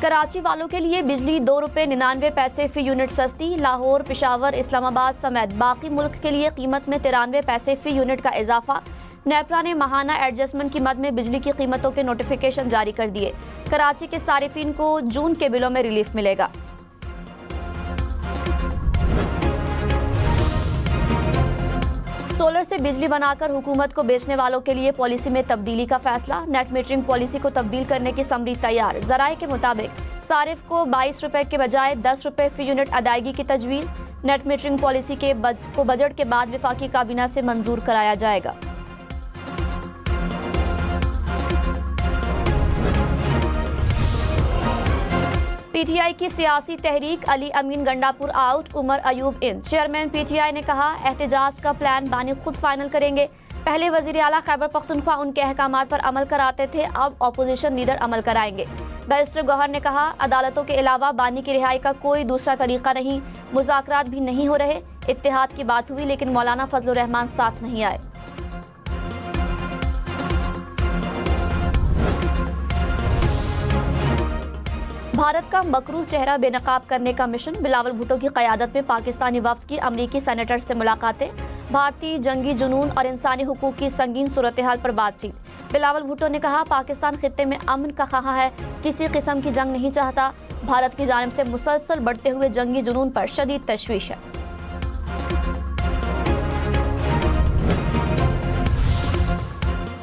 कराची वालों के लिए बिजली 2 रुपये 99 पैसे फी यूनिट सस्ती। लाहौर, पेशावर, इस्लामाबाद समेत बाकी मुल्क के लिए कीमत में 93 पैसे फी यूनिट का इजाफा। नेपरा ने माहाना एडजस्टमेंट की मद में बिजली की कीमतों के नोटिफिकेशन जारी कर दिए। कराची के सारिफिन को जून के बिलों में रिलीफ मिलेगा। सोलर से बिजली बनाकर हुकूमत को बेचने वालों के लिए पॉलिसी में तब्दीली का फैसला। नेट मीटरिंग पॉलिसी को तब्दील करने की समरी तैयार। जराये के मुताबिक सारिफ को 22 रुपए के बजाय 10 रुपए फी यूनिट अदायगी की तजवीज़। नेट मीटरिंग पॉलिसी को बजट के बाद विफाकी काबीना से मंजूर कराया जाएगा। पीटीआई की सियासी तहरीक अली अमीन गंडापुर आउट, उमर अयूब इन। चेयरमैन पीटीआई ने कहा, एहतजाज का प्लान बानी खुद फाइनल करेंगे। पहले वजीर आला खैबर पख्तूनख्वा उनके अहकामात पर अमल कराते थे, अब अपोजिशन लीडर अमल कराएंगे। बैरिस्टर गौहर ने कहा, अदालतों के अलावा बानी की रिहाई का कोई दूसरा तरीका नहीं, मुज़ाकरात भी नहीं हो रहे। इत्तेहाद की बात हुई लेकिन मौलाना फजलुर रहमान साथ नहीं आए। भारत का मकरूह चेहरा बेनकाब करने का मिशन। बिलावल भुट्टो की क़यादत में पाकिस्तानी वफ़द की अमरीकी सेनेटर से मुलाकातें। भारतीय जंगी जुनून और इंसानी हुकूक की संगीन सूरत हाल पर बातचीत। बिलावल भुट्टो ने कहा, पाकिस्तान खित्ते में अमन का ख्वाह है, किसी किस्म की जंग नहीं चाहता। भारत की जानिब से मुसलसल बढ़ते हुए जंगी जुनून पर शदीद तशवीश है।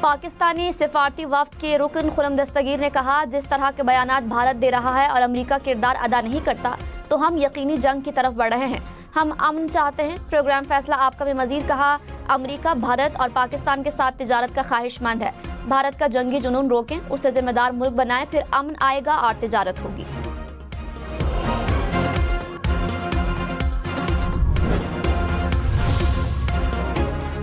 पाकिस्तानी सिफारती वफ़द के रुकन खुरम दस्तगीर ने कहा, जिस तरह के बयानात भारत दे रहा है और अमेरिका किरदार अदा नहीं करता तो हम यकीनी जंग की तरफ बढ़ रहे हैं। हम अमन चाहते हैं। प्रोग्राम फैसला आपका में मजीद कहा, अमेरिका भारत और पाकिस्तान के साथ तिजारत का ख्वाहिशमंद है। भारत का जंगी जुनून रोकें, उसे जिम्मेदार मुल्क बनाएं, फिर अमन आएगा और तिजारत होगी।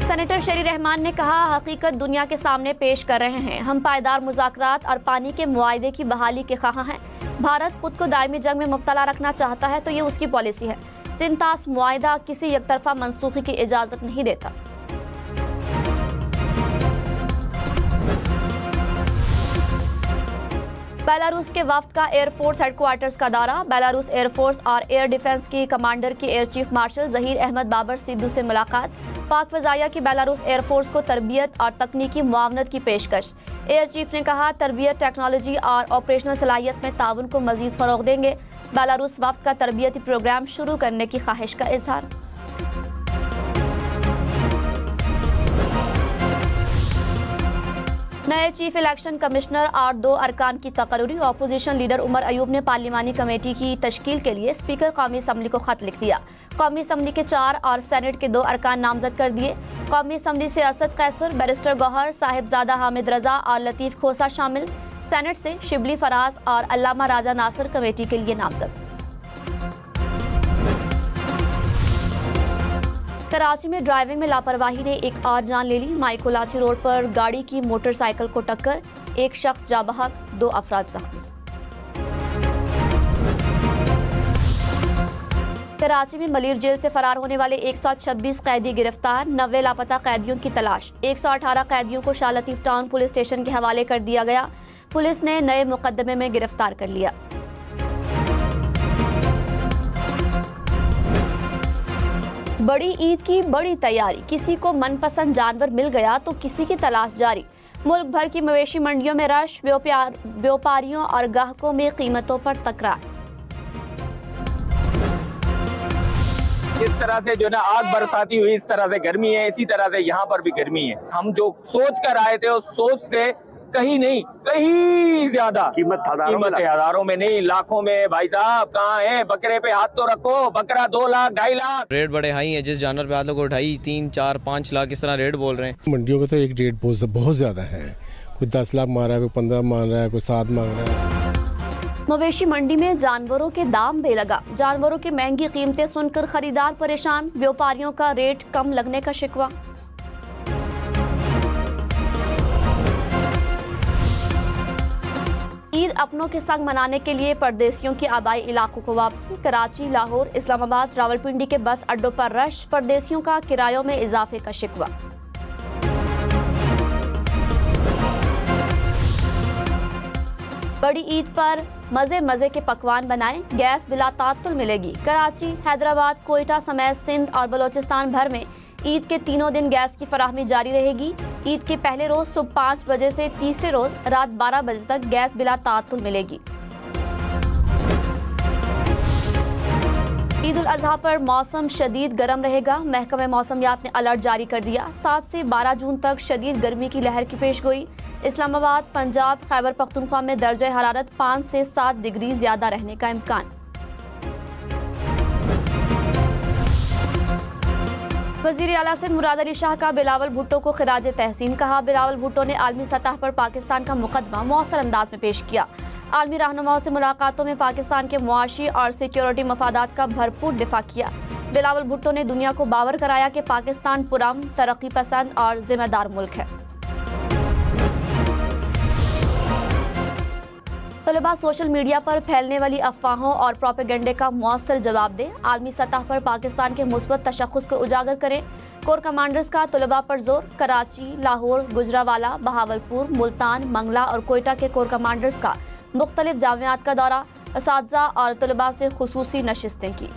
सेनेटर शेरी रहमान ने कहा, हकीकत दुनिया के सामने पेश कर रहे हैं। हम पायदार मुज़ाकरात और पानी के मुआहदे की बहाली के ख्वाह हैं। भारत खुद को दायमी जंग में मुब्तला रखना चाहता है तो ये उसकी पॉलिसी है। सिंतास मुआहदा किसी एकतरफा मनसूखी की इजाज़त नहीं देता। बेलारूस के वफ्द का एयरफोर्स हेडक्वार्टर्स का दौरा। बेलारूस एयरफोर्स और एयर डिफेंस की कमांडर की air chief marshal Zaheer Ahmed Babar Sidhu से मुलाकात। पाक फजाइया की बेलारूस एयरफोर्स को तरबियत और तकनीकी मुआवनत की पेशकश। एयर चीफ ने कहा, तरबियत, टेक्नोलॉजी और ऑपरेशनल सलाहियत में ताउन को मजीद फ़रोग़ देंगे। बेलारूस वफ्द का तरबियती प्रोग्राम शुरू करने की ख्वाहिश का इजहार। नए चीफ इलेक्शन कमिश्नर और 2 अरकान की तकर्री। अपोजिशन लीडर उमर अयूब ने पार्लिमानी कमेटी की तश्कील के लिए स्पीकर कौमी असम्बली को खत लिख दिया। कौमी असम्बली के 4 और सेनेट के 2 अरकान नामजद कर दिए। कौमी असम्बली से असद कैसर, बैरिस्टर गौहर, साहिबजादा हामिद रजा और लतीफ़ खोसा शामिल। सेनेट से शिबली फराज और अल्लामा राजा नासिर कमेटी के लिए नामजद। कराची में ड्राइविंग में लापरवाही ने एक और जान ले ली। माइकोलाची रोड पर गाड़ी की मोटरसाइकिल को टक्कर, एक शख्स जाँ बहक, 2 अफराद जख्मी। कराची में मलीर जेल से फरार होने वाले 126 कैदी गिरफ्तार। 90 लापता कैदियों की तलाश। 118 कैदियों को Shah Latif town police station के हवाले कर दिया गया। पुलिस ने नए मुकदमे में गिरफ्तार कर लिया। बड़ी ईद की बड़ी तैयारी। किसी को मनपसंद जानवर मिल गया तो किसी की तलाश जारी। मुल्क भर की मवेशी मंडियों में रश। व्यापारियों और ग्राहकों में कीमतों पर तकरार। इस तरह से जो ना आग बरसाती हुई, इस तरह से गर्मी है, इसी तरह से यहाँ पर भी गर्मी है। हम जो सोच कर आए थे उस सोच से कहीं नहीं, कहीं ज्यादा कीमत हजारों में नहीं, लाखों में। भाई साहब कहाँ है? बकरे पे हाथ तो रखो। बकरा 2 लाख 2.5 लाख। रेट बड़े हाई है। जिस जानवर पे हाथ लोग 2.5, 3, 4, 5 लाख इस तरह रेट बोल रहे हैं। मंडियों का तो एक रेट बहुत ज्यादा है। कोई 10 लाख मांग रहा है, कोई 15 मांग रहा है, कोई 7 मांग रहा है। मवेशी मंडी में जानवरों के दाम बेलगा। जानवरों की महंगी कीमतें सुनकर खरीदार परेशान। व्यापारियों का रेट कम लगने का शिकवा। ईद अपनों के संग मनाने के लिए परदेसियों की आबाई इलाकों को वापसी। कराची, लाहौर, इस्लामाबाद, रावलपिंडी के बस अड्डों पर रश। परदेसियों का किरायों में इजाफे का शिकवा। बड़ी ईद पर मजे मजे के पकवान बनाएं, गैस बिला तात्तुल मिलेगी। कराची, हैदराबाद, कोयटा समेत सिंध और बलोचिस्तान भर में ईद के तीनों दिन गैस की फराहमी जारी रहेगी। ईद के पहले रोज सुबह 5 बजे से तीसरे रोज रात 12 बजे तक गैस बिला तात्तुल मिलेगी। ईद उल अजहा पर मौसम शदीद गर्म रहेगा। महकमे मौसमियात ने अलर्ट जारी कर दिया। 7 से 12 जून तक शदीद गर्मी की लहर की पेशगोई। इस्लामाबाद, पंजाब, खैबर पख्तूनख्वा में दर्जे हरारत 5 से 7 डिग्री ज्यादा रहने का इम्कान। वज़ीर आला सिंध मुराद अली शाह का बिलावल भुट्टो को खिराज तहसीन कहा। बिलावल भुट्टो ने आलमी सतह पर पाकिस्तान का मुकदमा मौसर अंदाज में पेश किया। आलमी रहनुमाओं से मुलाकातों में पाकिस्तान के मुआशी और सिक्योरिटी मफादात का भरपूर दिफा किया। बिलावल भुट्टो ने दुनिया को बावर कराया कि पाकिस्तान पुरअमन, तरक्की पसंद और जिम्मेदार मुल्क है। तलबा सोशल मीडिया पर फैलने वाली अफवाहों और प्रोपेगेंडे का मौसर जवाब दें। आलमी सतह पर पाकिस्तान के मुस्बत तशख्खुस को उजागर करें। कोर कमांडर्स का तलबा पर जोर। कराची, लाहौर, गुजरावाला, बहावलपुर, मुल्तान, मंगला और कोयटा के कोर कमांडर्स का मुख्तलिफ जामियात का दौरा। असातिज़ा और तलबा से खुसूसी नशिस्तें की।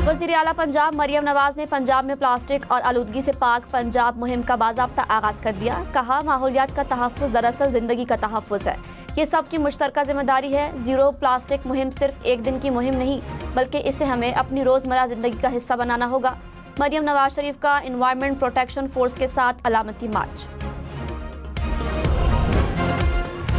वज़ीर आला पंजाब मरियम नवाज ने पंजाब में प्लास्टिक और आलूदगी से पाक पंजाब मुहिम का बाज़ाब्ता आगाज कर दिया। कहा, माहौलियात का तहफ़्फ़ुज़ दरअसल ज़िंदगी का तहफ़्फ़ुज़ है। ये सबकी मुश्तरका जिम्मेदारी है। ज़ीरो प्लास्टिक मुहिम सिर्फ एक दिन की मुहिम नहीं, बल्कि इसे हमें अपनी रोज़मर्रा ज़िंदगी का हिस्सा बनाना होगा। मरियम नवाज शरीफ का एनवायरनमेंट प्रोटेक्शन फोर्स के साथ अलामती मार्च।